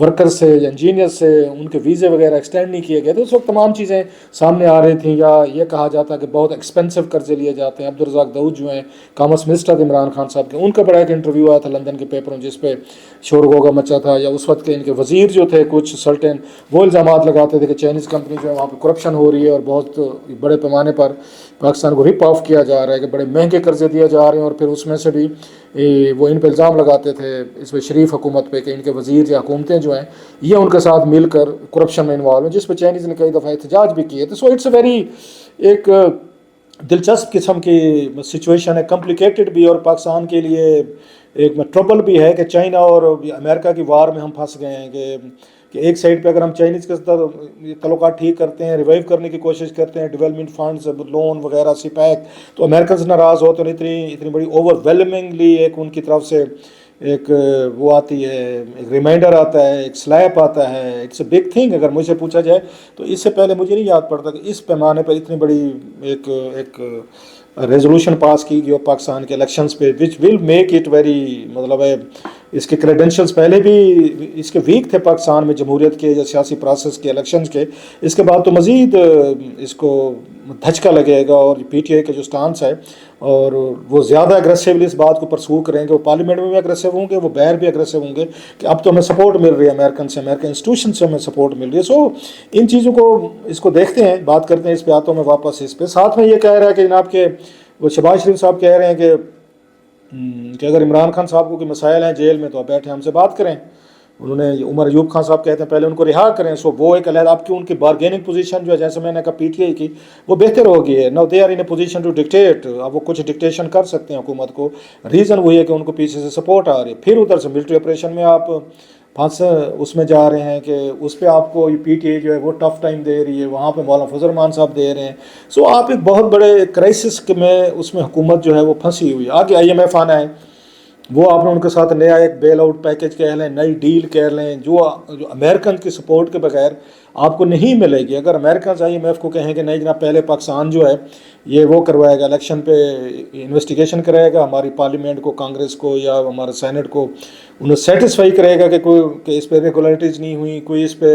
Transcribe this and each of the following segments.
Worker سے یا engineer سے ان کے ویزے وغیرہ ایکسٹینڈ نہیں کیے گئے تھے. اس وقت تمام چیزیں سامنے آ رہی تھیں, یا یہ کہا جاتا کہ بہت ایکسپینسو قرضے لیے جاتے ہیں. عبدالرزاق داؤد جو ہیں کامرس منسٹر تھے عمران خان صاحب کے, ان کا بڑا ایک انٹرویو آیا تھا لندن کے پیپروں جس پہ شور غوغا مچا تھا. یا اس وقت کے ان کے وزیر جو تھے کچھ سلطن, وہ الزامات لگاتے تھے کہ چائنیز کمپنی جو ہے وہاں پہ کرپشن ہو رہی ہے اور بہت بڑے پیمانے پر پاکستان کو رپ آف کیا جا رہا ہے, کہ بڑے مہنگے قرضے دیے جا رہے ہیں. اور پھر اس میں سے بھی وہ ان پہ الزام لگاتے تھے اس پہ شریف حکومت پہ کہ ان کے وزیر یا حکومتیں جو ہیں یہ ان کے ساتھ مل کر کرپشن میں انوالو ہیں, جس پہ چائنیز نے کئی دفعہ احتجاج بھی کیے تھے. سو اٹس اے ویری ایک دلچسپ قسم کی سچویشن ہے, کمپلیکیٹڈ بھی, اور پاکستان کے لیے ایک ٹربل بھی ہے کہ چائنا اور امریکہ کی وار میں ہم پھنس گئے ہیں. کہ ایک سائڈ پہ اگر ہم چائنیز کے ساتھ تعلقات ٹھیک کرتے ہیں, ریوائیو کرنے کی کوشش کرتے ہیں, ڈیولپمنٹ فنڈز, لون وغیرہ, سی پیک, تو امریکنز ناراض ہوتے ہیں. اتنی بڑی اوور ویلمنگلی ایک ان کی طرف سے ایک وہ آتی ہے, ایک ریمائنڈر آتا ہے, ایک سلیپ آتا ہے. It's a big thing. اگر مجھ سے پوچھا جائے تو اس سے پہلے مجھے نہیں یاد پڑتا کہ اس پیمانے پر اتنی بڑی ایک ریزولوشن پاس کی گئی پاکستان کے الیکشنز پہ, وچ ول میک اٹ ویری, مطلب ہے اس کے کریڈینشلز پہلے بھی اس کے ویک تھے پاکستان میں جمہوریت کے یا سیاسی پروسیس کے الیکشنز کے. اس کے بعد تو مزید اس کو دھچکا لگے گا, اور پی ٹی آئی کا جو سٹانس ہے اور وہ زیادہ اگریسیولی اس بات کو پرسو کریں گے. وہ پارلیمنٹ میں بھی اگریسو ہوں گے, وہ باہر بھی اگریسو ہوں گے کہ اب تو ہمیں سپورٹ مل رہی ہے امریکن سے, امریکن انسٹیٹیوشن سے ہمیں سپورٹ مل رہی ہے. سو ان چیزوں کو اس کو دیکھتے ہیں, بات کرتے ہیں اس پہ, آتا ہوں میں واپس اس پہ. ساتھ میں یہ کہہ رہا ہے کہ جناب کے وہ شہباز شریف صاحب کہہ رہے ہیں کہ اگر عمران خان صاحب کو کوئی مسائل ہیں جیل میں تو آپ بیٹھے ہم سے بات کریں. انہوں نے عمر ایوب خان صاحب کہتے ہیں پہلے ان کو رہا کریں. سو وہ ایک علیحدہ آپ کی ان کی بارگیننگ پوزیشن جو ہے, جیسے میں نے کہا پی ٹی آئی کی, وہ بہتر ہوگی ہے. No they are in a position to dictate. اب وہ کچھ ڈکٹیشن کر سکتے ہیں حکومت کو. ریزن وہی ہے کہ ان کو پیچھے سے سپورٹ آ رہی ہے. پھر ادھر سے ملٹری آپریشن میں آپ پھنس اس میں جا رہے ہیں کہ اس پہ آپ کو پی ٹی آئی جو ہے وہ ٹف ٹائم دے رہی ہے, وہاں پہ مولانا فضل الرحمان صاحب دے رہے ہیں. سو آپ ایک بہت بڑے کرائسس میں اس میں حکومت جو ہے وہ پھنسی ہوئی ہے. آگے آئی ایم ایف آنا ہے, وہ آپ نے ان کے ساتھ نیا ایک بیل آؤٹ پیکج کہہ لیں, نئی ڈیل کہہ لیں, جو امریکن کی سپورٹ کے بغیر آپ کو نہیں ملے گی. اگر امریکنز آئی ایم ایف کو کہیں کہ نہیں جناب پہلے پاکستان جو ہے یہ وہ کروائے گا, الیکشن پہ انویسٹیگیشن کرائے گا, ہماری پارلیمنٹ کو, کانگریس کو یا ہمارے سینٹ کو انہیں سیٹسفائی کرے گا کہ اس پہ ریگولرٹیز نہیں ہوئی, کوئی اس پہ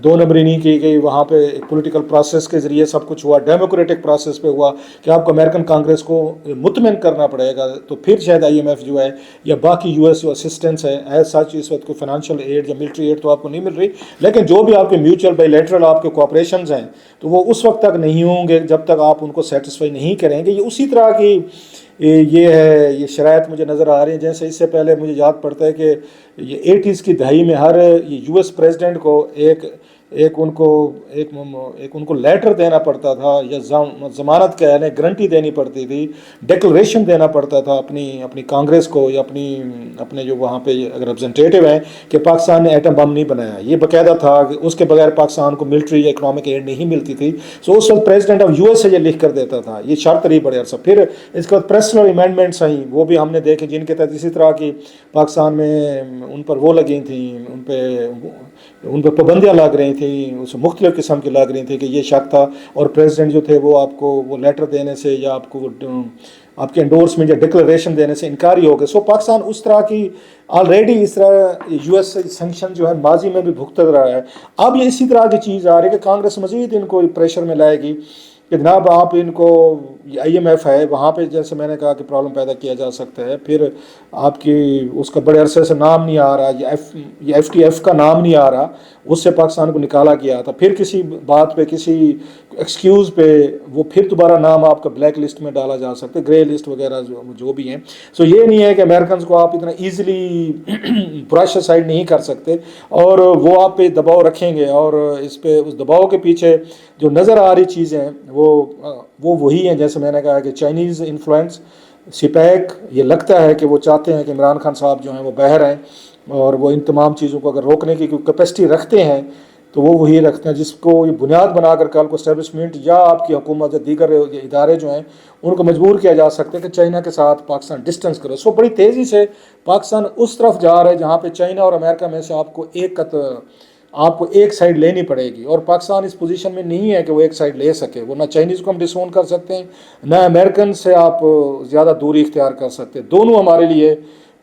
دو نمبری نہیں کی گئی, وہاں پہ ایک پولیٹیکل پروسیس کے ذریعے سب کچھ ہوا, ڈیموکریٹک پروسیس پہ ہوا, کہ آپ کو امریکن کانگریس کو مطمئن کرنا پڑے گا. تو پھر شاید آئی ایم ایف جو ہے یا باقی یو ایس جو اسسٹنس ہے, ایز سچ اس وقت کوئی فائنینشیل ایڈ یا ملٹری ایڈ تو آپ کو نہیں مل رہی, لیکن جو بھی آپ کے میوچل بائی لیٹرل آپ کے کوآپریشنز ہیں تو وہ اس وقت تک نہیں ہوں گے جب تک آپ ان کو سیٹسفائی نہیں کریں گے. یہ اسی طرح کی یہ ہے, یہ شرائط مجھے نظر آ رہی ہیں. جیسے اس سے پہلے مجھے یاد پڑتا ہے کہ یہ 80s کی دہائی میں ہر یو ایس پریزیڈنٹ کو ایک ان کو لیٹر دینا پڑتا تھا, یا ضمانت کہہ لیں, گارنٹی دینی پڑتی تھی, ڈیکلریشن دینا پڑتا تھا اپنی کانگریس کو یا اپنے جو وہاں پہ ریپرزنٹیٹیو ہیں کہ پاکستان نے ایٹم بم نہیں بنایا. یہ باقاعدہ تھا کہ اس کے بغیر پاکستان کو ملٹری یا اکنامک ایڈ نہیں ملتی تھی. سو اس وقت پریزیڈنٹ آف یو ایس سے یہ لکھ کر دیتا تھا. یہ شرط رہی بڑے عرصہ. پھر اس کے بعد پریسنل امینڈمنٹس آئیں, وہ بھی ہم نے دیکھے, جن کے تحت اسی طرح کی پاکستان میں ان پر وہ لگی تھیں, ان پہ پابندیاں لگ رہی تھیں, اس مختلف قسم کی لگ رہی تھیں کہ یہ شک تھا, اور پریزیڈنٹ جو تھے وہ آپ کو وہ لیٹر دینے سے یا آپ کے انڈورسمنٹ یا ڈکلریشن دینے سے انکاری ہو گئے. سو پاکستان اس طرح کی آلریڈی اس طرح یو ایس سینکشن جو ہے ماضی میں بھی بھگت رہا ہے. اب یہ اسی طرح کی چیز آ رہی ہے کہ کانگریس مزید ان کو پریشر میں لائے گی کہ جناب آپ ان کو, آئی ایم ایف ہے وہاں پہ, جیسے میں نے کہا کہ پرابلم پیدا کیا جا سکتا ہے. پھر آپ کی اس کا بڑے عرصے سے نام نہیں آ رہا, یہ ایف ٹی ایف کا نام نہیں آ رہا, اس سے پاکستان کو نکالا گیا تھا. پھر کسی بات پہ, کسی ایکسکیوز پہ وہ پھر دوبارہ نام آپ کا بلیک لسٹ میں ڈالا جا سکتا ہے, گرے لسٹ وغیرہ جو بھی ہیں. سو یہ نہیں ہے کہ امریکنز کو آپ اتنا ایزیلی برش سائڈ نہیں کر سکتے, اور وہ آپ پہ دباؤ رکھیں گے. اور اس دباؤ کے پیچھے جو نظر آ رہی چیزیں وہ وہی ہیں, جیسے میں نے کہا کہ چائنیز انفلوئنس, سی پیک, یہ لگتا ہے کہ وہ چاہتے ہیں کہ عمران خان صاحب جو ہیں وہ باہر ہیں, اور وہ ان تمام چیزوں کو اگر روکنے کی کیپیسٹی رکھتے ہیں تو وہ وہی رکھتے ہیں جس کو یہ بنیاد بنا کر کل کو اسٹیبلشمنٹ یا آپ کی حکومت یا دیگر ادارے جو ہیں ان کو مجبور کیا جا سکتا ہے کہ چائنا کے ساتھ پاکستان ڈسٹنس کرے. سو بڑی تیزی سے پاکستان اس طرف جا رہا ہے جہاں پہ چائنا اور امریکہ میں سے آپ کو ایک سائڈ لینی پڑے گی, اور پاکستان اس پوزیشن میں نہیں ہے کہ وہ ایک سائڈ لے سکے. وہ نہ چائنیز کو ہم ڈسون کر سکتے ہیں, نہ امریکن سے آپ زیادہ دوری اختیار کر سکتے. دونوں ہمارے لیے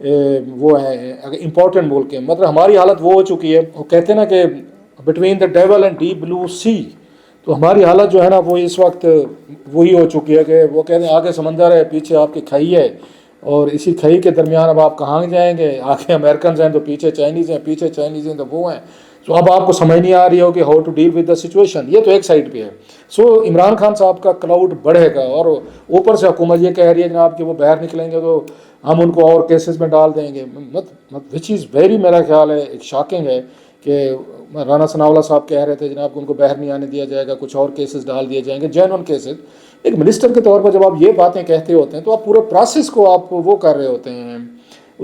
وہ ہیں امپورٹنٹ ملک ہیں. مطلب ہماری حالت وہ ہو چکی ہے, وہ کہتے ہیں نا کہ between the devil and deep blue sea, تو ہماری حالت جو ہے نا وہ اس وقت وہی ہو چکی ہے کہ وہ کہتے ہیں آگے سمندر ہے, پیچھے آپ کی کھائی ہے, اور اسی کھائی کے درمیان اب آپ کہاں جائیں گے. آگے امریکنز ہیں تو پیچھے چائنیز ہیں, پیچھے چائنیز ہیں تو وہ ہیں. سو اب آپ کو سمجھ نہیں آ رہی ہو کہ how to deal with the situation. یہ تو ایک سائڈ پہ ہے. سو عمران خان صاحب کا کلاؤڈ بڑھے گا, اور اوپر سے حکومت یہ کہہ رہی ہے جناب کہ وہ باہر نکلیں گے تو ہم ان کو اور کیسز میں ڈال دیں گے. وچ از ویری, میرا خیال ہے ایک شاکنگ ہے کہ رانا ثناءاللہ صاحب کہہ رہے تھے جناب کہ ان کو باہر نہیں آنے دیا جائے گا, کچھ اور کیسز ڈال دیے جائیں گے, جینون کیسز. ایک منسٹر کے طور پر جب آپ یہ باتیں کہتے ہوتے ہیں تو آپ پورے پروسیس کو آپ وہ کر رہے ہوتے ہیں,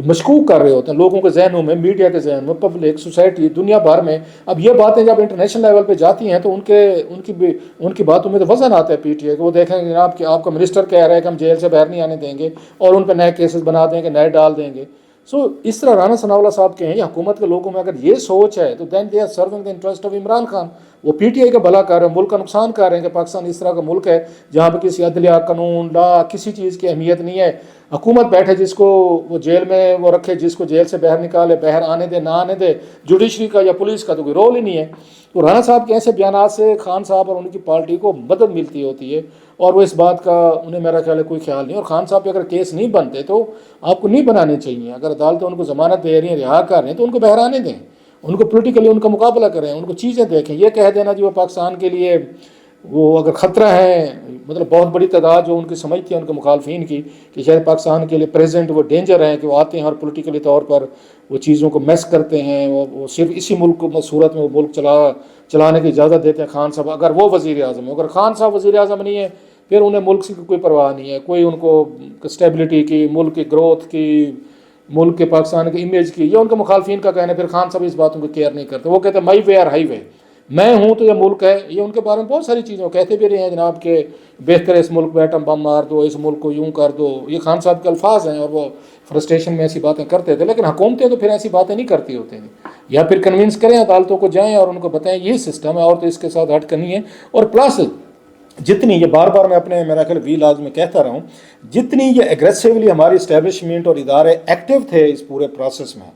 مشکوک کر رہے ہوتے ہیں لوگوں کے ذہنوں میں, میڈیا کے ذہن میں, پبلک, سوسائٹی, دنیا بھر میں. اب یہ باتیں جب انٹرنیشنل لیول پہ جاتی ہیں تو ان کی باتوں میں تو وزن آتا ہے پی ٹی آئی کہ وہ دیکھیں گے جناب کہ آپ کا منسٹر کہہ رہا ہے کہ ہم جیل سے باہر نہیں آنے دیں گے, اور ان پہ نئے کیسز بنا دیں گے, نئے ڈال دیں گے. سو اس طرح رانا ثناءاللہ صاحب کے ہیں یا حکومت کے لوگوں میں اگر یہ سوچ ہے تو then they are serving the interest of Imran Khan. وہ پی ٹی آئی کا بھلا کر رہے ہیں, ملک کا نقصان کر رہے ہیں کہ پاکستان اس طرح کا ملک ہے جہاں پہ کسی عدلیہ, قانون, لا, کسی چیز کی اہمیت نہیں ہے. حکومت بیٹھے جس کو وہ جیل میں وہ رکھے, جس کو جیل سے باہر نکالے, باہر آنے دے نہ آنے دے. جوڈیشری کا یا پولیس کا تو کوئی رول ہی نہیں ہے. تو رانا صاحب کے ایسے بیانات سے خان صاحب اور ان کی پارٹی کو مدد ملتی ہوتی ہے, اور وہ اس بات کا انہیں میرا خیال ہے کوئی خیال نہیں. اور خان صاحب پہ اگر کیس نہیں بنتے تو آپ کو نہیں بنانے چاہیے. اگر عدالتیں ان کو ضمانت دے رہی ہیں, رہا کر رہے ہیں, تو ان کو باہر آنے دیں, ان کو پولیٹیکلی ان کا مقابلہ کریں, ان کو چیزیں دیکھیں. یہ کہہ دینا جی وہ پاکستان کے لیے وہ اگر خطرہ ہے, مطلب بہت بڑی تعداد جو ان کی سمجھتی ہے ان کے مخالفین کی کہ شاید پاکستان کے لیے پریزنٹ وہ ڈینجر ہیں کہ وہ آتے ہیں اور پولیٹیکلی طور پر وہ چیزوں کو میس کرتے ہیں, وہ صرف اسی ملک کو صورت میں وہ ملک چلانے کی اجازت دیتے ہیں خان صاحب. اگر وہ وزیر اعظم ہے, اگر خان صاحب وزیر اعظم نہیں ہے, پھر انہیں ملک سے کوئی پرواہ نہیں ہے, کوئی ان کو اسٹیبلٹی کی, ملک کی گروتھ کی, ملک کے پاکستان کے امیج کی. یہ ان کے مخالفین کا کہنا ہے. پھر خان صاحب اس باتوں کو کیئر نہیں کرتے. وہ کہتے ہیں مائی وے آر ہائی وے, میں ہوں تو یہ ملک ہے. یہ ان کے بارے میں بہت ساری چیزیں کہتے بھی رہے ہیں جناب کہ بہتر ہے اس ملک میں ایٹم بم مار دو, اس ملک کو یوں کر دو. یہ خان صاحب کے الفاظ ہیں, اور وہ فرسٹریشن میں ایسی باتیں کرتے تھے. لیکن حکومتیں تو پھر ایسی باتیں نہیں کرتی ہوتے ہیں, یا پھر کنونس کریں عدالتوں کو جائیں اور ان کو بتائیں یہ سسٹم ہے اور تو اس کے ساتھ ہٹ کرنی ہے. اور پلس جتنی یہ بار بار میں اپنے میرا خیال وی لاز میں کہتا رہا ہوں, جتنی یہ ایگریسیولی ہماری اسٹیبلشمنٹ اور ادارے ایکٹیو تھے اس پورے پروسیس میں,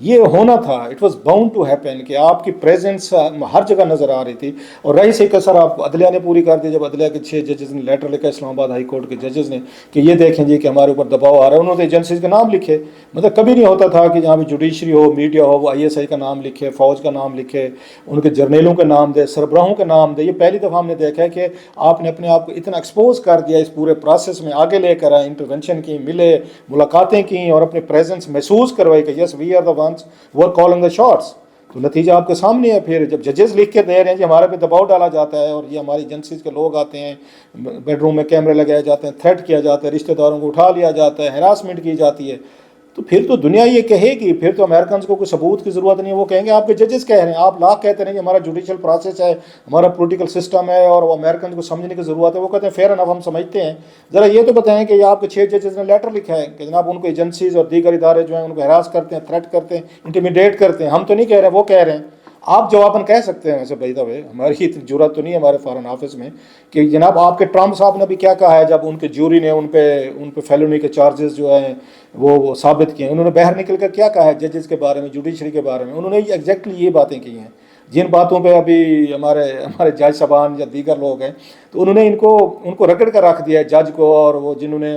یہ ہونا تھا. It was bound to happen کہ آپ کی پریزنس ہر جگہ نظر آ رہی تھی. اور رہی سے سر آپ عدلیہ نے پوری کر دی. جب عدلیہ کے 6 ججز نے لیٹر لکھا اسلام آباد ہائی کورٹ کے ججز نے کہ یہ دیکھیں جی کہ ہمارے اوپر دباؤ آ رہا ہے, انہوں نے ایجنسیز کے نام لکھے. مطلب کبھی نہیں ہوتا تھا کہ جہاں بھی جوڈیشری ہو, میڈیا ہو, وہ آئی ایس آئی کا نام لکھے, فوج کا نام لکھے, ان کے جرنیلوں کے نام دے, سربراہوں کے نام دے. یہ پہلی دفعہ ہم نے دیکھا ہے کہ آپ نے اپنے آپ کو اتنا ایکسپوز کر دیا اس پورے پروسیس میں, آگے لے کر آئے, انٹرونشن کی, ملے, ملاقاتیں کیں, اور اپنے پریزنس محسوس کروائی کہ یس وی آر دا ونس وہ کالنگ دا شارٹس. تو نتیجہ آپ کے سامنے ہے. پھر جب ججز لکھ کے دے رہے ہیں جی ہمارے پہ دباؤ ڈالا جاتا ہے, اور یہ ہماری ایجنسیز کے لوگ آتے ہیں, بیڈ روم میں کیمرے لگائے جاتے ہیں, تھریٹ کیا جاتا ہے, رشتہ داروں کو اٹھا لیا جاتا ہے, ہراسمنٹ کی جاتی ہے, تو پھر تو دنیا یہ کہے گی, پھر تو امریکنز کو کوئی ثبوت کی ضرورت نہیں ہے. وہ کہیں گے آپ کے ججز کہہ رہے ہیں, آپ لاکھ کہتے ہیں کہ ہمارا جوڈیشل پروسیس ہے, ہمارا پولیٹیکل سسٹم ہے, اور وہ امریکنز کو سمجھنے کی ضرورت ہے. وہ کہتے ہیں فیئر انف, ہم سمجھتے ہیں. ذرا یہ تو بتائیں کہ یہ آپ کے 6 ججز نے لیٹر لکھا ہے کہ جناب ان کو ایجنسیز اور دیگر ادارے جو ہیں ان کو ہراس کرتے ہیں, تھریٹ کرتے ہیں, انٹیمیڈیٹ کرتے ہیں. ہم تو نہیں کہہ رہے, وہ کہہ رہے ہیں. آپ جواباً کہہ سکتے ہیں ویسے بائی دا وے, ہماری اتنی جرات تو نہیں ہے ہمارے فارن آفس میں کہ جناب آپ کے ٹرمپ صاحب نے بھی کیا کہا ہے جب ان کے جوری نے ان پہ فیلونی کے چارجز جو ہیں وہ ثابت کیے. انہوں نے باہر نکل کر کیا کہا ہے ججز کے بارے میں, جوڈیشری کے بارے میں. انہوں نے ایگزیکٹلی یہ باتیں کی ہیں جن باتوں پہ ابھی ہمارے جج صاحبان یا دیگر لوگ ہیں, تو انہوں نے ان کو رگڑ کر رکھ دیا ہے جج کو, اور وہ جنہوں نے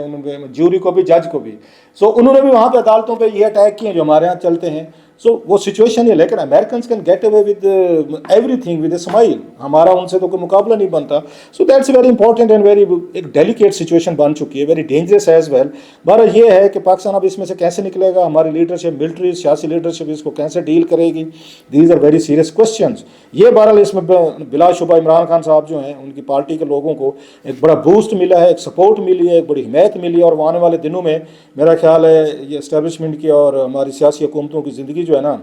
جوری کو بھی, جج کو بھی. سو انہوں نے بھی وہاں پہ عدالتوں پہ یہ اٹیک کیے جو ہمارے یہاں چلتے ہیں. سو وہ سچویشن ہے. لیکن Americans can get away with everything with a smile. ہمارا ان سے تو کوئی مقابلہ نہیں بنتا. So that's very important and very ایک ڈیلیکیٹ سچویشن بن چکی ہے, ویری ڈینجرس ایز ویل. بہرحال یہ ہے کہ پاکستان اب اس میں سے کیسے نکلے گا, ہماری لیڈرشپ, ملٹری سیاسی لیڈرشپ اس کو کیسے ڈیل کرے گی, these are very serious questions. یہ بہرحال اس میں بلا شبہ عمران خان صاحب جو ہیں ان کی پارٹی کے لوگوں کو ایک بڑا بوسٹ ملا ہے, ایک سپورٹ ملی ہے, ایک بڑی حمایت ملی ہے. اور وہ آنے والے دنوں میں میرا خیال ہے یہ اسٹیبلشمنٹ کی اور ہماری سیاسی حکومتوں کی زندگی جو ہے نا,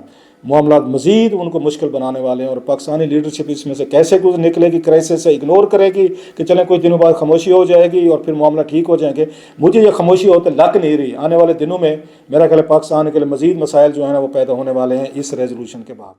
معاملات مزید ان کو مشکل بنانے والے ہیں. اور پاکستانی لیڈرشپ اس میں سے کیسے نکلے گی, کرائسس سے اگنور کرے گی کہ چلیں کچھ دنوں بعد خاموشی ہو جائے گی اور پھر معاملہ ٹھیک ہو جائیں گے. مجھے یہ خاموشی ہوتے لگ نہیں رہی. آنے والے دنوں میں میرا خیال ہے پاکستان کے لیے مزید مسائل جو ہیں نا وہ پیدا ہونے والے ہیں اس ریزولوشن کے بعد.